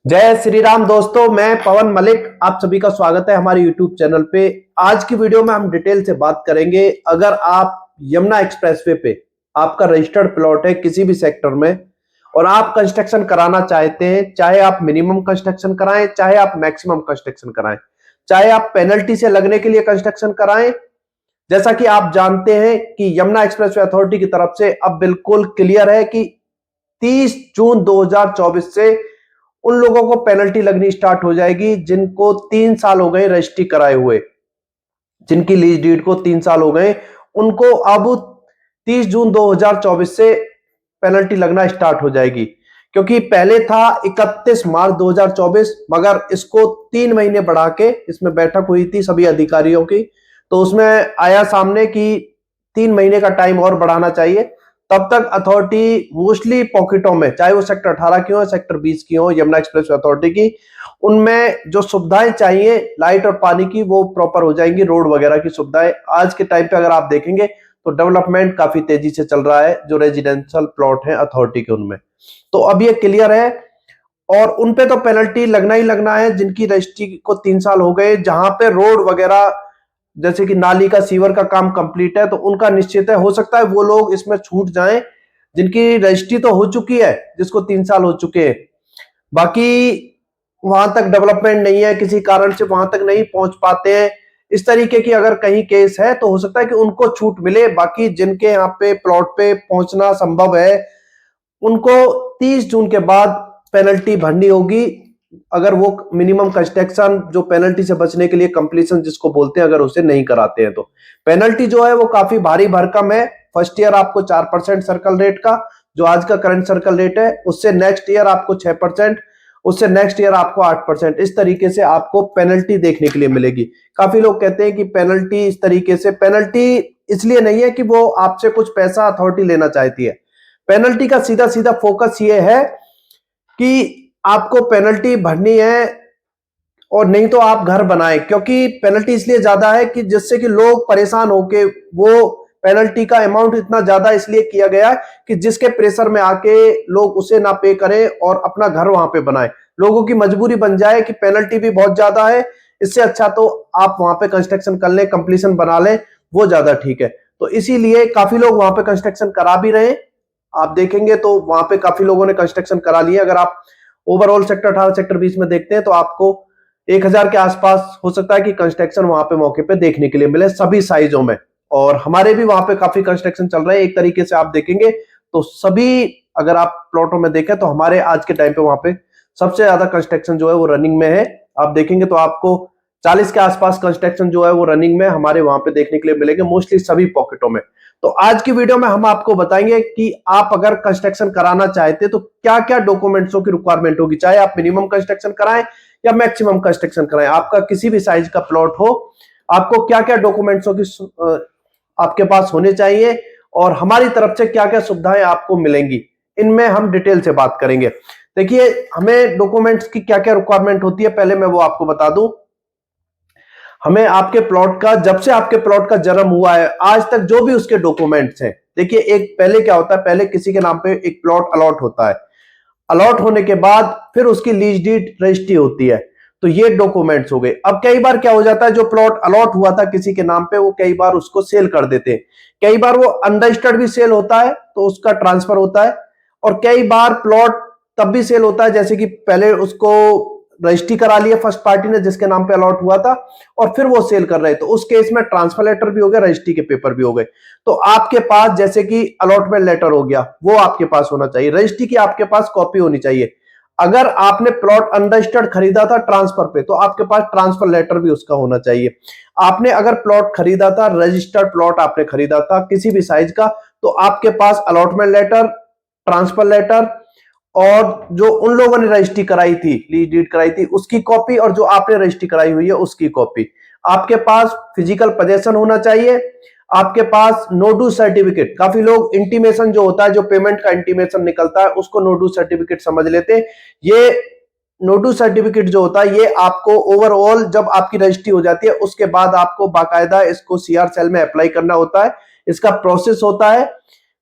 जय श्री राम दोस्तों, मैं पवन मलिक आप सभी का स्वागत है हमारे YouTube चैनल पे। आज की वीडियो में हम डिटेल से बात करेंगे। अगर आप यमुना एक्सप्रेसवे पे आपका रजिस्टर्ड प्लॉट है किसी भी सेक्टर में और आप कंस्ट्रक्शन कराना चाहते हैं, चाहे आप मिनिमम कंस्ट्रक्शन कराएं, चाहे आप मैक्सिमम कंस्ट्रक्शन कराएं, चाहे आप पेनल्टी से लगने के लिए कंस्ट्रक्शन कराएं। जैसा कि आप जानते हैं कि यमुना एक्सप्रेसवे अथॉरिटी की तरफ से अब बिल्कुल क्लियर है कि 30 जून 2024 से उन लोगों को पेनल्टी लगनी स्टार्ट हो जाएगी जिनको 3 साल हो गए रजिस्ट्री कराए हुए, जिनकी लीज डीड को 3 साल हो गए, उनको अब 30 जून 2024 से पेनल्टी लगना स्टार्ट हो जाएगी। क्योंकि पहले था 31 मार्च 2024, मगर इसको 3 महीने बढ़ा के इसमें बैठक हुई थी सभी अधिकारियों की, तो उसमें आया सामने कि 3 महीने का टाइम और बढ़ाना चाहिए। तब तक अथॉरिटी मोस्टली पॉकेटों में, चाहे वो सेक्टर 18 की हो, सेक्टर 20 की हो, यमुना एक्सप्रेस अथॉरिटी की, उनमें जो सुविधाएं चाहिए लाइट और पानी की वो प्रॉपर हो जाएंगी। रोड वगैरह की सुविधाएं आज के टाइम पे अगर आप देखेंगे तो डेवलपमेंट काफी तेजी से चल रहा है जो रेजिडेंशियल प्लॉट है अथॉरिटी के उनमें। तो अब ये क्लियर है और उनपे तो पेनल्टी लगना ही लगना है जिनकी रजिस्ट्री को 3 साल हो गए। जहां पे रोड वगैरह जैसे कि नाली का, सीवर का काम कंप्लीट है तो उनका निश्चित है, हो सकता है वो लोग इसमें छूट जाएं जिनकी रजिस्ट्री तो हो चुकी है, जिसको 3 साल हो चुके हैं। बाकी वहां तक डेवलपमेंट नहीं है, किसी कारण से वहां तक नहीं पहुंच पाते हैं, इस तरीके की अगर कहीं केस है तो हो सकता है कि उनको छूट मिले। बाकी जिनके यहाँ पे प्लॉट पे पहुंचना संभव है उनको 30 जून के बाद पेनल्टी भरनी होगी। अगर वो मिनिमम कंस्ट्रक्शन जो पेनल्टी से बचने के लिए कंप्लीशन जिसको बोलते हैं, अगर उसे नहीं कराते हैं तो पेनल्टी जो है वो काफी भारी भरकम है। फर्स्ट ईयर आपको 4% सर्कल रेट का, जो आज का करंट सर्कल रेट है, उससे नेक्स्ट ईयर आपको 6%, उससे नेक्स्ट ईयर आपको 8%। इस तरीके से आपको पेनल्टी देखने के लिए मिलेगी। काफी लोग कहते हैं कि पेनल्टी इस तरीके से, पेनल्टी इसलिए नहीं है कि वो आपसे कुछ पैसा अथॉरिटी लेना चाहती है। पेनल्टी का सीधा सीधा फोकस ये है कि आपको पेनल्टी भरनी है और नहीं तो आप घर बनाए। क्योंकि पेनल्टी इसलिए ज्यादा है कि जिससे कि लोग परेशान होके, वो पेनल्टी का अमाउंट इतना ज्यादा इसलिए किया गया है कि जिसके प्रेशर में आके लोग उसे ना पे करें और अपना घर वहां पे बनाए। लोगों की मजबूरी बन जाए कि पेनल्टी भी बहुत ज्यादा है, इससे अच्छा तो आप वहां पे कंस्ट्रक्शन कर लें, कंप्लीशन बना लें, वो ज्यादा ठीक है। तो इसीलिए काफी लोग वहां पे कंस्ट्रक्शन करा भी रहे हैं। आप देखेंगे तो वहां पे काफी लोगों ने कंस्ट्रक्शन करा लिया। अगर आप ओवरऑल सेक्टर 18 सेक्टर 20 में देखते हैं तो आपको 1000 के आसपास हो सकता है कि कंस्ट्रक्शन वहां पे मौके पे देखने के लिए मिले सभी साइजों में। और हमारे भी वहां पे काफी कंस्ट्रक्शन चल रहे हैं। एक तरीके से आप देखेंगे तो सभी, अगर आप प्लॉटों में देखें तो हमारे आज के टाइम पे वहां पे सबसे ज्यादा कंस्ट्रक्शन जो है वो रनिंग में है। आप देखेंगे तो आपको 40 के आसपास कंस्ट्रक्शन जो है वो रनिंग में हमारे वहां पे देखने के लिए मिलेंगे, मोस्टली सभी पॉकेटों में। तो आज की वीडियो में हम आपको बताएंगे कि आप अगर कंस्ट्रक्शन कराना चाहते तो क्या क्या डॉक्यूमेंट्सों की रिक्वायरमेंट होगी, चाहे आप मिनिमम कंस्ट्रक्शन कराएं या मैक्सिमम कंस्ट्रक्शन कराएं, आपका किसी भी साइज का प्लॉट हो, आपको क्या क्या डॉक्यूमेंट्सों की आपके पास होने चाहिए और हमारी तरफ से क्या क्या सुविधाएं आपको मिलेंगी, इनमें हम डिटेल से बात करेंगे। देखिए, हमें डॉक्यूमेंट्स की क्या क्या रिक्वायरमेंट होती है पहले मैं वो आपको बता दूं। हमें आपके प्लॉट का, जब से आपके प्लॉट का जन्म हुआ है आज तक जो भी उसके डॉक्यूमेंट्स हैं, देखिए एक पहले क्या होता है, पहले किसी के नाम पे एक प्लॉट अलॉट होता है, अलॉट होने के बाद फिर उसकी लीज डीड रजिस्ट्री होती है, तो ये डॉक्यूमेंट्स हो गए। अब कई बार क्या हो जाता है, जो प्लॉट अलॉट हुआ था किसी के नाम पे वो कई बार उसको सेल कर देते हैं, कई बार वो अनरजिस्टर्ड भी सेल होता है तो उसका ट्रांसफर होता है, और कई बार प्लॉट तब भी सेल होता है जैसे कि पहले उसको रजिस्ट्री करा लिया फर्स्ट पार्टी ने जिसके नाम पे अलॉट हुआ था और फिर वो सेल कर रहे, तो उस केस में ट्रांसफर लेटर भी हो गया, रजिस्ट्री के पेपर भी हो गए। तो आपके पास जैसे कि अलॉटमेंट लेटर हो गया, वो आपके पास होना चाहिए, रजिस्ट्री की आपके पास कॉपी होनी चाहिए। अगर आपने प्लॉट अनरजिस्टर्ड खरीदा था ट्रांसफर पे तो आपके पास ट्रांसफर लेटर भी उसका होना चाहिए। आपने अगर प्लॉट खरीदा था, रजिस्टर्ड प्लॉट आपने खरीदा था किसी भी साइज का, तो आपके पास अलॉटमेंट लेटर, ट्रांसफर लेटर और जो उन लोगों ने रजिस्ट्री कराई थी, लीज डीड कराई थी, उसकी कॉपी, और जो आपने रजिस्ट्री कराई हुई है उसकी कॉपी। आपके पास फिजिकल पोजेशन होना चाहिए। आपके पास नोडू सर्टिफिकेट, काफी लोग इंटीमेशन जो होता है, जो पेमेंट का इंटीमेशन निकलता है उसको नोडू सर्टिफिकेट समझ लेते हैं। ये नोडू सर्टिफिकेट जो होता है ये आपको ओवरऑल जब आपकी रजिस्ट्री हो जाती है उसके बाद आपको बाकायदा इसको सीआर सेल में अप्लाई करना होता है, इसका प्रोसेस होता है।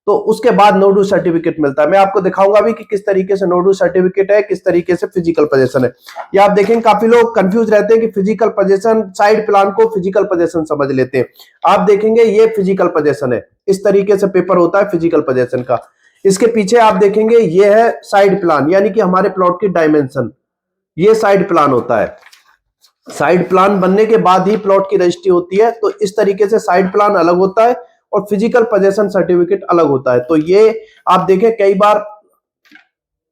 तो उसके बाद नो ड्यू सर्टिफिकेट मिलता है। मैं आपको दिखाऊंगा भी कि किस तरीके से नो ड्यू सर्टिफिकेट है, किस तरीके से फिजिकल पोजीशन है। ये आप देखें काफी लोग कंफ्यूज रहते हैं कि फिजिकल पोजीशन, साइड प्लान को फिजिकल पोजीशन समझ लेते हैं। आप देखेंगे ये फिजिकल पोजीशन है, इस तरीके से पेपर होता है फिजिकल पोजीशन का। इसके पीछे आप देखेंगे ये है साइड प्लान, यानी कि हमारे प्लॉट की डायमेंशन, ये साइड प्लान होता है। साइड प्लान बनने के बाद ही प्लॉट की रजिस्ट्री होती है। तो इस तरीके से साइड प्लान अलग होता है और फिजिकल पोजीशन सर्टिफिकेट अलग होता है। तो ये आप देखें कई बार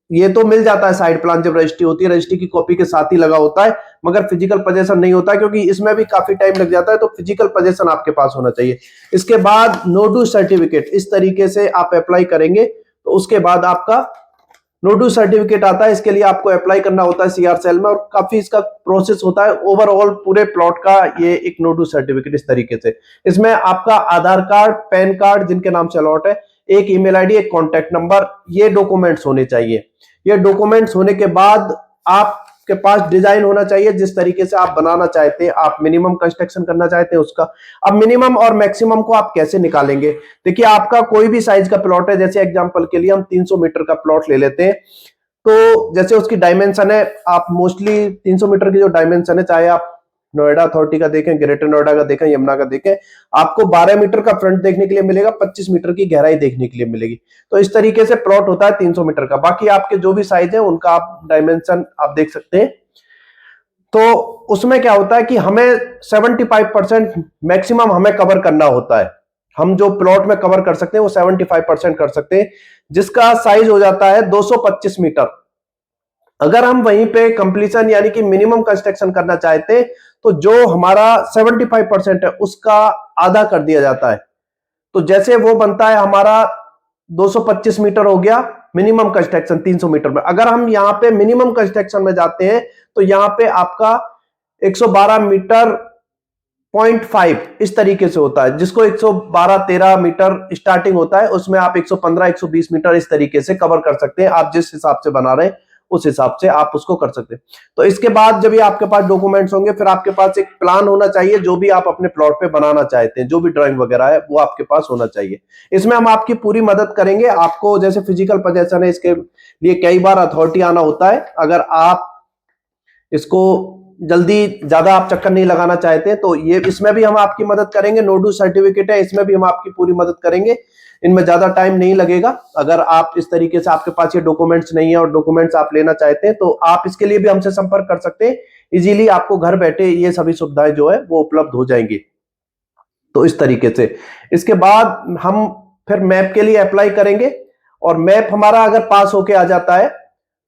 ये तो मिल जाता है साइड प्लान जब रजिस्ट्री होती है, रजिस्ट्री की कॉपी के साथ ही लगा होता है, मगर फिजिकल पोजीशन नहीं होता है, क्योंकि इसमें भी काफी टाइम लग जाता है। तो फिजिकल पोजीशन आपके पास होना चाहिए। इसके बाद नो ड्यू सर्टिफिकेट इस तरीके से आप अप्लाई करेंगे तो उसके बाद आपका नो ड्यू सर्टिफिकेट आता है। इसके लिए आपको अप्लाई करना होता है सीआर सेल में, और काफी इसका प्रोसेस होता है। ओवरऑल पूरे प्लॉट का ये एक नो ड्यू सर्टिफिकेट इस तरीके से। इसमें आपका आधार कार्ड, पैन कार्ड जिनके नाम से अलॉट है, एक ईमेल आईडी, एक कॉन्टैक्ट नंबर, ये डॉक्यूमेंट्स होने चाहिए। ये डॉक्यूमेंट्स होने के बाद आपके पास डिजाइन होना चाहिए जिस तरीके से आप बनाना चाहते हैं, आप मिनिमम कंस्ट्रक्शन करना चाहते हैं उसका। अब मिनिमम और मैक्सिमम को आप कैसे निकालेंगे? देखिए आपका कोई भी साइज का प्लॉट है, जैसे एग्जांपल के लिए हम 300 मीटर का प्लॉट ले लेते हैं, तो जैसे उसकी डायमेंशन है, आप मोस्टली 300 मीटर की जो डायमेंशन है, चाहे आप नोएडा अथॉरिटी का देखें, ग्रेटर नोएडा का देखें, यमुना का देखें, आपको 12 मीटर का फ्रंट देखने के लिए मिलेगा, 25 मीटर की गहराई देखने के लिए मिलेगी। तो इस तरीके से प्लॉट होता है 300 मीटर का। बाकी आपके जो भी साइज है उनका आप डायमेंशन आप देख सकते हैं। तो उसमें क्या होता है कि हमें 75% मैक्सिमम हमें कवर करना होता है। हम जो प्लॉट में कवर कर सकते हैं वो 75% कर सकते हैं, जिसका साइज हो जाता है 225 मीटर। अगर हम वहीं पे कंप्लीशन यानी कि मिनिमम कंस्ट्रक्शन करना चाहते हैं तो जो हमारा 75% है उसका आधा कर दिया जाता है। तो जैसे वो बनता है हमारा 225 मीटर हो गया मिनिमम कंस्ट्रक्शन 300 मीटर में। अगर हम यहाँ पे मिनिमम कंस्ट्रक्शन में जाते हैं तो यहाँ पे आपका 112 मीटर 0.5 इस तरीके से होता है, जिसको 112-13 मीटर स्टार्टिंग होता है, उसमें आप 115-120 मीटर इस तरीके से कवर कर सकते हैं। आप जिस हिसाब से बना रहे हैं उस हिसाब से आप उसको कर सकते हैं। तो इसके बाद जब ये आपके पास डॉक्यूमेंट्स होंगे, फिर आपके पास एक प्लान होना चाहिए जो भी आप अपने प्लॉट पे बनाना चाहते हैं, जो भी ड्राइंग वगैरह है वो आपके पास होना चाहिए। इसमें हम आपकी पूरी मदद करेंगे। आपको जैसे फिजिकल पोजीशन है, इसके लिए कई बार अथॉरिटी आना होता है। अगर आप इसको जल्दी ज्यादा आप चक्कर नहीं लगाना चाहते तो ये इसमें भी हम आपकी मदद करेंगे। नो ड्यू सर्टिफिकेट है, इसमें भी हम आपकी पूरी मदद करेंगे। इनमें ज्यादा टाइम नहीं लगेगा। अगर आप इस तरीके से आपके पास ये डॉक्यूमेंट्स नहीं है और डॉक्यूमेंट्स आप लेना चाहते हैं तो आप इसके लिए भी हमसे संपर्क कर सकते हैं। इजीली आपको घर बैठे ये सभी सुविधाएं जो है वो उपलब्ध हो जाएंगी। तो इस तरीके से इसके बाद हम फिर मैप के लिए अप्लाई करेंगे, और मैप हमारा अगर पास होके आ जाता है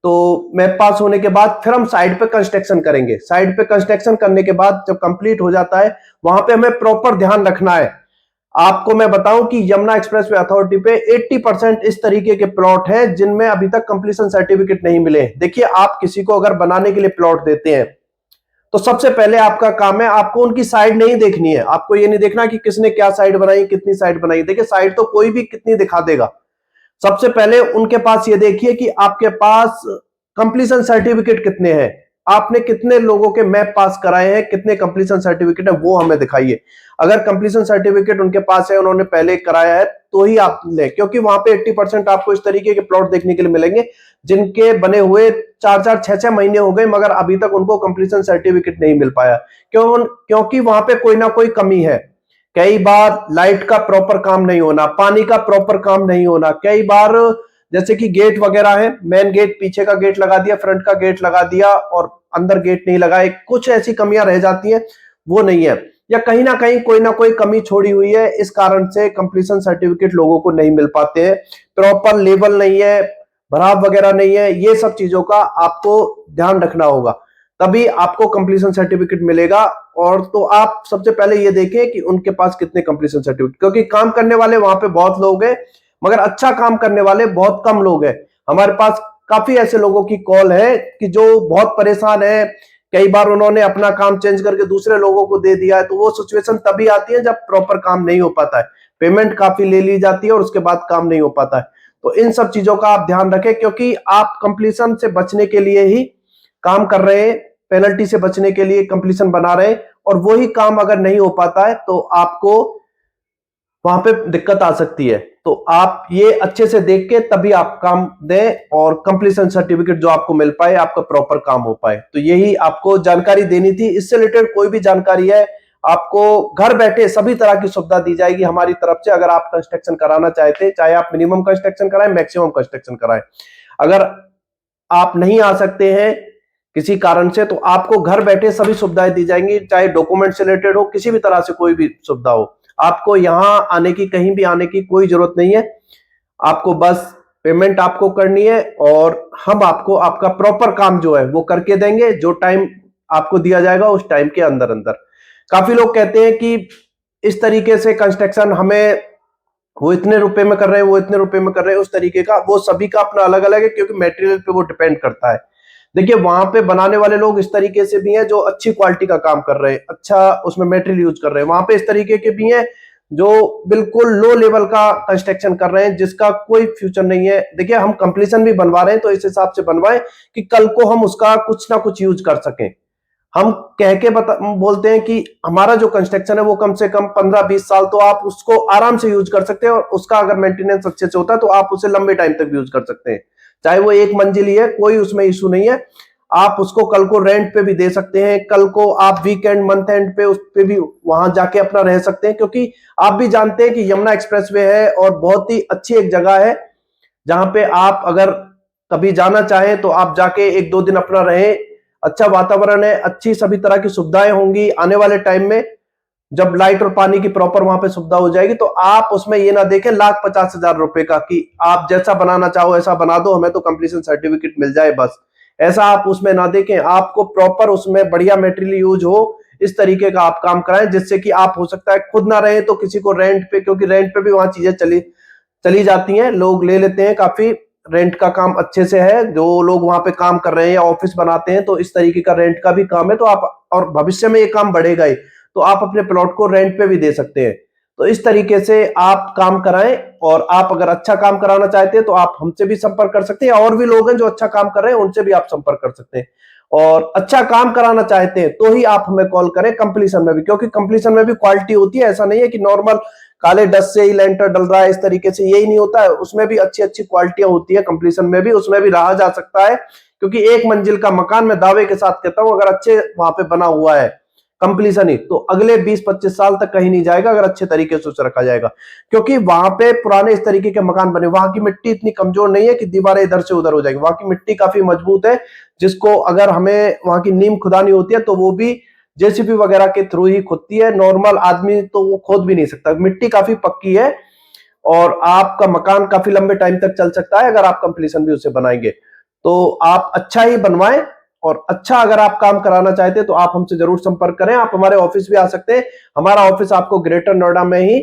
तो मैप पास होने के बाद फिर हम साइड पे कंस्ट्रक्शन करेंगे। साइड पे कंस्ट्रक्शन करने के बाद जब कंप्लीट हो जाता है, वहां पे हमें प्रॉपर ध्यान रखना है। आपको मैं बताऊं कि यमुना एक्सप्रेसवे अथॉरिटी पे 80% इस तरीके के प्लॉट हैं जिनमें अभी तक कंप्लीशन सर्टिफिकेट नहीं मिले। देखिए आप किसी को अगर बनाने के लिए प्लॉट देते हैं तो सबसे पहले आपका काम है, आपको उनकी साइड नहीं देखनी है। आपको ये नहीं देखना कि किसने क्या साइड बनाई, कितनी साइड बनाई। देखिए साइड तो कोई भी कितनी दिखा देगा। सबसे पहले उनके पास ये देखिए कि आपके पास कंप्लीशन सर्टिफिकेट कितने हैं, आपने कितने लोगों के मैप पास कराए हैं, कितने कंप्लीशन सर्टिफिकेट है वो हमें दिखाइए। अगर कंप्लीशन सर्टिफिकेट उनके पास है, उन्होंने पहले कराया है, तो ही आप लें, क्योंकि वहां पे 80% आपको इस तरीके के प्लॉट देखने के लिए मिलेंगे जिनके बने हुए 4-4, 6-6 महीने हो गए मगर अभी तक उनको कंप्लीशन सर्टिफिकेट नहीं मिल पाया। क्योंकि वहां पे कोई ना कोई कमी है। कई बार लाइट का प्रॉपर काम नहीं होना, पानी का प्रॉपर काम नहीं होना, कई बार जैसे कि गेट वगैरह है, मेन गेट, पीछे का गेट लगा दिया, फ्रंट का गेट लगा दिया और अंदर गेट नहीं लगाए, कुछ ऐसी कमियां रह जाती हैं, वो नहीं है। या कहीं ना कहीं कोई ना कोई कमी छोड़ी हुई है, इस कारण से कंप्लीशन सर्टिफिकेट लोगों को नहीं मिल पाते हैं। प्रॉपर लेवल नहीं है, भराव वगैरह नहीं है, ये सब चीजों का आपको ध्यान रखना होगा, तभी आपको कंप्लीशन सर्टिफिकेट मिलेगा। और तो आप सबसे पहले ये देखें कि उनके पास कितने कंप्लीशन सर्टिफिकेट, क्योंकि काम करने वाले वहां पे बहुत लोग हैं मगर अच्छा काम करने वाले बहुत कम लोग हैं। हमारे पास काफी ऐसे लोगों की कॉल है कि जो बहुत परेशान है, कई बार उन्होंने अपना काम चेंज करके दूसरे लोगों को दे दिया है। तो वो सिचुएशन तभी आती है जब प्रॉपर काम नहीं हो पाता है, पेमेंट काफी ले ली जाती है और उसके बाद काम नहीं हो पाता है। तो इन सब चीजों का आप ध्यान रखें, क्योंकि आप कंप्लीशन से बचने के लिए ही काम कर रहे हैं, पेनल्टी से बचने के लिए कंप्लीशन बना रहे हैं, और वही काम अगर नहीं हो पाता है तो आपको वहां पे दिक्कत आ सकती है। तो आप ये अच्छे से देख के तभी आप काम दें और कंप्लीशन सर्टिफिकेट जो आपको मिल पाए, आपका प्रॉपर काम हो पाए। तो यही आपको जानकारी देनी थी। इससे रिलेटेड कोई भी जानकारी है, आपको घर बैठे सभी तरह की सुविधा दी जाएगी हमारी तरफ से। अगर आप कंस्ट्रक्शन कराना चाहते हैं, चाहे आप मिनिमम कंस्ट्रक्शन कराएं, मैक्सिमम कंस्ट्रक्शन कराएं, अगर आप नहीं आ सकते हैं किसी कारण से, तो आपको घर बैठे सभी सुविधाएं दी जाएंगी, चाहे डॉक्यूमेंट से रिलेटेड हो, किसी भी तरह से कोई भी सुविधा हो। आपको यहां आने की, कहीं भी आने की कोई जरूरत नहीं है। आपको बस पेमेंट आपको करनी है और हम आपको आपका प्रॉपर काम जो है वो करके देंगे, जो टाइम आपको दिया जाएगा उस टाइम के अंदर अंदर। काफी लोग कहते हैं कि इस तरीके से कंस्ट्रक्शन हमें, वो इतने रुपए में कर रहे हैं, वो इतने रुपए में कर रहे हैं, उस तरीके का वो सभी का अपना अलग अलग है, क्योंकि मटेरियल पे वो डिपेंड करता है। देखिए, वहां पे बनाने वाले लोग इस तरीके से भी हैं जो अच्छी क्वालिटी का काम कर रहे हैं, अच्छा उसमें मटेरियल यूज कर रहे हैं। वहां पे इस तरीके के भी हैं जो बिल्कुल लो लेवल का कंस्ट्रक्शन कर रहे हैं, जिसका कोई फ्यूचर नहीं है। देखिए, हम कंप्लीशन भी बनवा रहे हैं तो इस हिसाब से बनवाएं कि कल को हम उसका कुछ ना कुछ यूज कर सकें। हम कह के बोलते हैं कि हमारा जो कंस्ट्रक्शन है वो कम से कम 15-20 साल तो आप उसको आराम से यूज कर सकते हैं, और उसका अगर मेंटेनेंस अच्छे से होता है तो आप उसे लंबे टाइम तक यूज कर सकते हैं। चाहे वो एक मंजिली है, कोई उसमें इशू नहीं है। आप उसको कल को रेंट पे भी दे सकते हैं, कल को आप वीकेंड मंथ एंड पे उस पे भी वहां जाके अपना रह सकते हैं, क्योंकि आप भी जानते हैं कि यमुना एक्सप्रेसवे है और बहुत ही अच्छी एक जगह है जहां पे आप अगर कभी जाना चाहें तो आप जाके 1-2 दिन अपना रहें। अच्छा वातावरण है, अच्छी सभी तरह की सुविधाएं होंगी। आने वाले टाइम में जब लाइट और पानी की प्रॉपर वहां पे सुविधा हो जाएगी, तो आप उसमें ये ना देखें 1,50,000 रुपए का कि आप जैसा बनाना चाहो ऐसा बना दो, हमें तो कंप्लीशन सर्टिफिकेट मिल जाए बस। ऐसा आप उसमें ना देखें, आपको प्रॉपर उसमें बढ़िया मटेरियल यूज हो, इस तरीके का आप काम कराएं, जिससे कि आप हो सकता है खुद ना रहे तो किसी को रेंट पे, क्योंकि रेंट पे भी वहां चीजें चली जाती हैं, लोग ले लेते हैं। काफी रेंट का काम अच्छे से है, जो लोग वहां पे काम कर रहे हैं या ऑफिस बनाते हैं तो इस तरीके का रेंट का भी काम है। तो आप, और भविष्य में ये काम बढ़ेगा ही, तो आप अपने प्लॉट को रेंट पे भी दे सकते हैं। तो इस तरीके से आप काम कराएं, और आप अगर अच्छा काम कराना चाहते हैं तो आप हमसे भी संपर्क कर सकते हैं, और भी लोग हैं जो अच्छा काम कर रहे हैं उनसे भी आप संपर्क कर सकते हैं। और अच्छा काम कराना चाहते हैं तो ही आप हमें कॉल करें कंप्लीशन में भी, क्योंकि कंप्लीशन में भी क्वालिटी होती है। ऐसा नहीं है कि नॉर्मल काले डस्ट से ही लेंटर डल रहा है, इस तरीके से यही नहीं होता है। उसमें भी अच्छी अच्छी क्वालिटियां होती है कंप्लीशन में भी, उसमें भी रहा जा सकता है। क्योंकि एक मंजिल का मकान, मैं दावे के साथ कहता हूं, अगर अच्छे वहां पे बना हुआ है कंप्लीशन ही, तो अगले 20-25 साल तक कहीं नहीं जाएगा, अगर अच्छे तरीके से उसे रखा जाएगा। क्योंकि वहां पे पुराने इस तरीके के मकान बने, वहां की मिट्टी इतनी कमजोर नहीं है कि दीवारें इधर से उधर हो जाएगी। वहां की मिट्टी काफी मजबूत है, जिसको अगर हमें वहां की नींव खुदानी होती है तो वो भी जेसीबी वगैरह के थ्रू ही खुदती है। नॉर्मल आदमी तो वो खोद भी नहीं सकता। मिट्टी काफी पक्की है और आपका मकान काफी लंबे टाइम तक चल सकता है अगर आप कंप्लीशन भी उसे बनाएंगे। तो आप अच्छा ही बनवाएं, और अच्छा अगर आप काम कराना चाहते हैं तो आप हमसे जरूर संपर्क करें। आप हमारे ऑफिस भी आ सकते हैं। हमारा ऑफिस आपको ग्रेटर नोएडा में ही,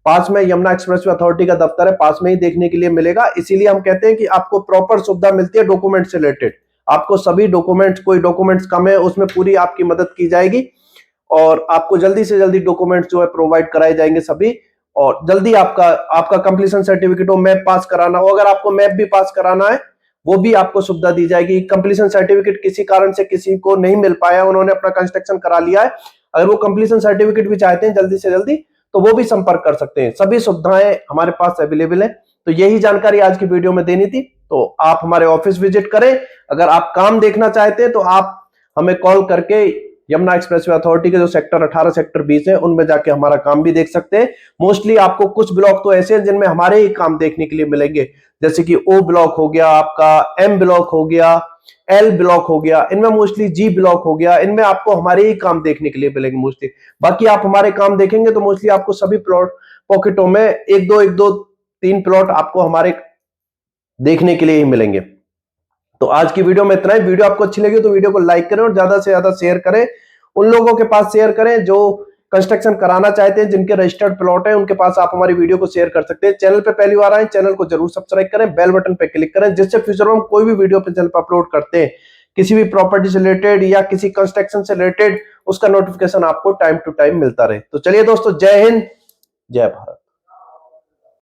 पास में यमुना एक्सप्रेसवे अथॉरिटी का दफ्तर है, पास में ही देखने के लिए मिलेगा। इसीलिए हम कहते हैं कि आपको प्रॉपर सुविधा मिलती है डॉक्यूमेंट से रिलेटेड। आपको सभी डॉक्यूमेंट्स, कोई डॉक्यूमेंट्स कम है उसमें पूरी आपकी मदद की जाएगी, और आपको जल्दी से जल्दी डॉक्यूमेंट्स जो है प्रोवाइड कराए जाएंगे सभी। और जल्दी आपका कंप्लीशन सर्टिफिकेट हो, मैप पास कराना हो, अगर आपको मैप भी पास कराना है वो भी आपको सुविधा दी जाएगी। कंप्लीशन सर्टिफिकेट किसी कारण से किसी को नहीं मिल पाया, उन्होंने अपना कंस्ट्रक्शन करा लिया है, अगर वो कंप्लीशन सर्टिफिकेट भी चाहते हैं जल्दी से जल्दी, तो वो भी संपर्क कर सकते हैं। सभी सुविधाएं हमारे पास अवेलेबल है। तो यही जानकारी आज की वीडियो में देनी थी। तो आप हमारे ऑफिस विजिट करें। अगर आप काम देखना चाहते हैं तो आप हमें कॉल करके यमुना एक्सप्रेसवे अथॉरिटी के जो सेक्टर 18, सेक्टर 20 है, उनमें जाके हमारा काम भी देख सकते हैं। मोस्टली आपको कुछ ब्लॉक तो ऐसे हैं जिनमें हमारे ही काम देखने के लिए मिलेंगे, जैसे कि ओ ब्लॉक हो गया, आपका एम ब्लॉक हो गया, एल ब्लॉक हो गया, इनमें मोस्टली जी ब्लॉक हो गया, इनमें आपको हमारे ही काम देखने के लिए मिलेंगे मोस्टली। बाकी आप हमारे काम देखेंगे तो मोस्टली आपको सभी प्लॉट पॉकेटों में एक दो 3 प्लॉट आपको हमारे देखने के लिए ही मिलेंगे। तो आज की वीडियो में इतना ही। वीडियो आपको अच्छी लगी तो वीडियो को लाइक करें और ज्यादा से ज्यादा शेयर करें, उन लोगों के पास शेयर करें जो कंस्ट्रक्शन कराना चाहते हैं, जिनके रजिस्टर्ड प्लॉट है, उनके पास आप हमारी वीडियो को शेयर कर सकते हैं। चैनल पे पहली बार आए, चैनल को जरूर सब्सक्राइब करें, बेल बटन पे क्लिक करें, जिससे फ्यूचर में हम कोई भी वीडियो पे चैनल पर अपलोड करते हैं, किसी भी प्रॉपर्टी से रिलेटेड या किसी कंस्ट्रक्शन से रिलेटेड, उसका नोटिफिकेशन आपको टाइम टू टाइम मिलता रहे। तो चलिए दोस्तों, जय हिंद, जय भारत।